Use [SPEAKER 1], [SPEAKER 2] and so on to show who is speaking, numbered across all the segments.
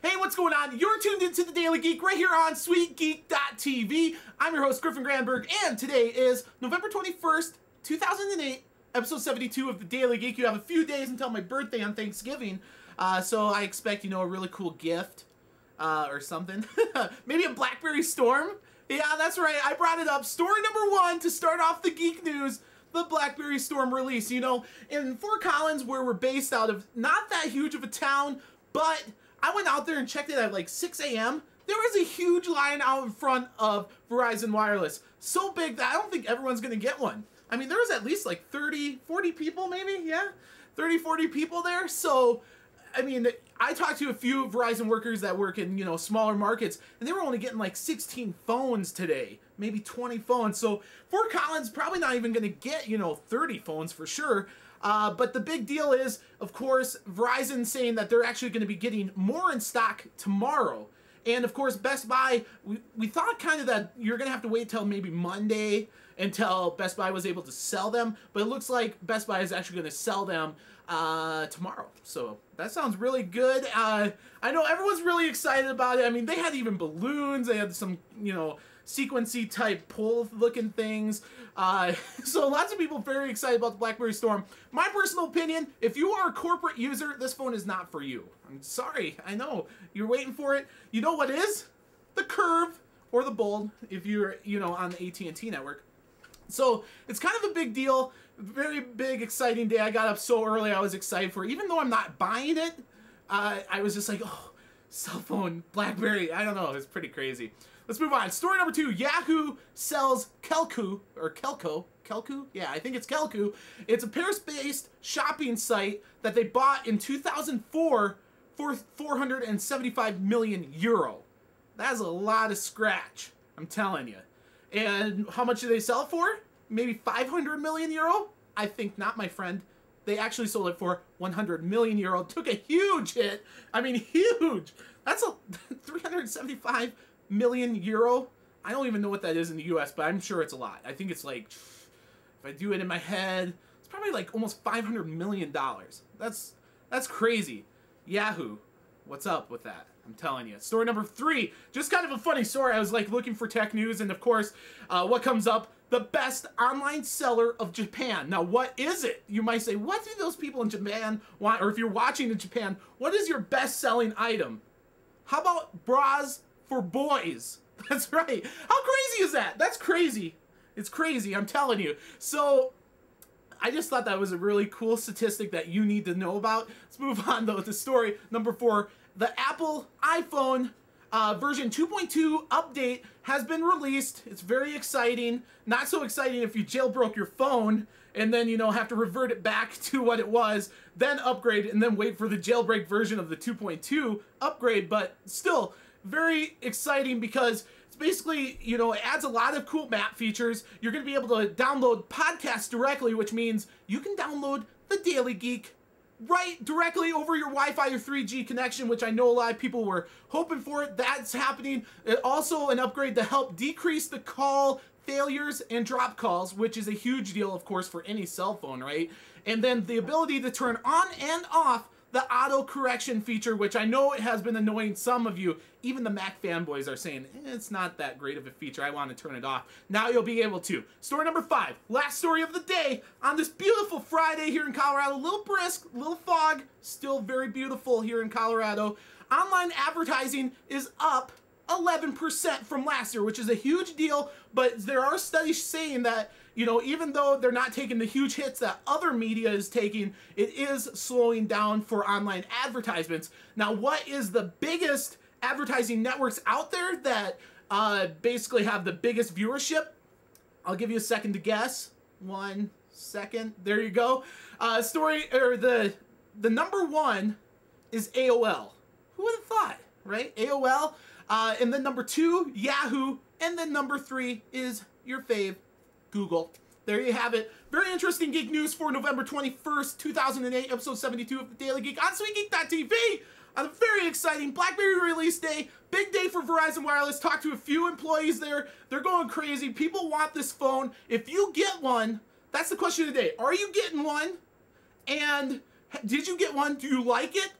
[SPEAKER 1] Hey, what's going on? You're tuned into the Daily Geek right here on SweetGeek.tv. I'm your host, Griffin Granberg, and today is November 21st, 2008, episode 72 of the Daily Geek. You have a few days until my birthday on Thanksgiving, so I expect, a really cool gift or something. Maybe a Blackberry Storm? Yeah, that's right. I brought it up. Story number one to start off the geek news. The Blackberry Storm release. In Fort Collins, where we're based out of, not that huge of a town, but I went out there and checked it at like 6 a.m. There was a huge line out in front of Verizon Wireless. So big that I don't think everyone's going to get one. I mean, there was at least like 30, 40 people maybe, yeah? 30, 40 people there. So, I mean, I talked to a few Verizon workers that work in, smaller markets, and they were only getting like 16 phones today. Maybe 20 phones. So Fort Collins probably not even going to get, 30 phones for sure. But the big deal is, of course, Verizon saying that they're actually going to be getting more in stock tomorrow. And of course, Best Buy, we thought kind of that you're going to have to wait till maybe Monday until Best Buy was able to sell them. But it looks like Best Buy is actually going to sell them tomorrow. So that sounds really good. I know everyone's really excited about it. I mean, they had even balloons. They had some, sequency type pole looking things. So lots of people very excited about the Blackberry Storm. My personal opinion, if you are a corporate user, this phone is not for you. I'm sorry. I know you're waiting for it. You know what is? The Curve or the Bold if you're, on the AT&T network. So it's kind of a big deal. Very big, exciting day. I got up so early. I was excited for it. Even though I'm not buying it, I was just like, oh, cell phone, Blackberry. I don't know. It's pretty crazy. Let's move on. Story number two. Yahoo sells Kelkoo, or Kelkoo. Kelkoo? Yeah, I think it's Kelkoo. It's a Paris-based shopping site that they bought in 2004 for 475 million euro. That is a lot of scratch, I'm telling you. And how much do they sell it for? Maybe 500 million euro? I think not, my friend. They actually sold it for 100 million euro. Took a huge hit. I mean, huge. That's a 375 million euro. I don't even know what that is in the US, but I'm sure it's a lot. I think it's like, if I do it in my head, it's probably like almost $500 million. That's crazy. Yahoo, what's up with that? I'm telling you. Story number three, just kind of a funny story. I was like looking for tech news, and of course, what comes up? The best online seller of Japan. Now, what is it? You might say, what do those people in Japan want? Or if you're watching in Japan, what is your best-selling item? How about bras for boys? That's right. How crazy is that? That's crazy. It's crazy, I'm telling you. So, I just thought that was a really cool statistic that you need to know about. Let's move on, though, to story number four. The Apple iPhone version 2.2 update has been released. It's very exciting. Not so exciting if you jailbroke your phone and then, have to revert it back to what it was, then upgrade, and then wait for the jailbreak version of the 2.2 upgrade. But still, very exciting because it's basically, it adds a lot of cool map features. You're going to be able to download podcasts directly, which means you can download the Daily Geek right directly over your Wi-Fi or 3G connection, which I know a lot of people were hoping for. That's happening. Also an upgrade to help decrease the call failures and drop calls, which is a huge deal, of course, for any cell phone, right? And then the ability to turn on and off the auto correction feature, which I know it has been annoying some of you. Even the Mac fanboys are saying, it's not that great of a feature. I want to turn it off. Now you'll be able to. Story number five, last story of the day on this beautiful Friday here in Colorado. A little brisk, a little fog, still very beautiful here in Colorado. Online advertising is up 11% from last year, which is a huge deal, but there are studies saying that, even though they're not taking the huge hits that other media is taking, it is slowing down for online advertisements. Now, what is the biggest advertising networks out there that basically have the biggest viewership? I'll give you a second to guess. 1 second. There you go. The number one is AOL. Who would have thought, right? AOL. And then number two, Yahoo. And then number three is your fave, Google. There you have it. Very interesting geek news for November 21st, 2008, episode 72 of the Daily Geek on SweetGeek.tv. On a very exciting Blackberry release day. Big day for Verizon Wireless. Talked to a few employees there. They're going crazy. People want this phone. If you get one, that's the question of the day. Are you getting one? And did you get one? Do you like it?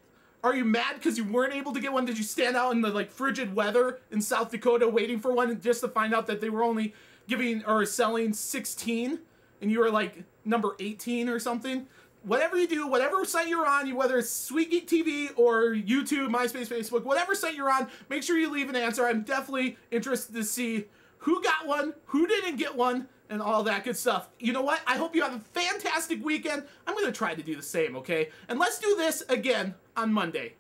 [SPEAKER 1] Are you mad because you weren't able to get one? Did you stand out in the like frigid weather in South Dakota waiting for one just to find out that they were only giving or selling 16 and you were like number 18 or something? Whatever you do, whatever site you're on, whether it's Sweet Geek TV or YouTube, MySpace, Facebook, whatever site you're on, make sure you leave an answer. I'm definitely interested to see who got one, who didn't get one, and all that good stuff. You know what? I hope you have a fantastic weekend. I'm going to try to do the same, okay? And let's do this again on Monday.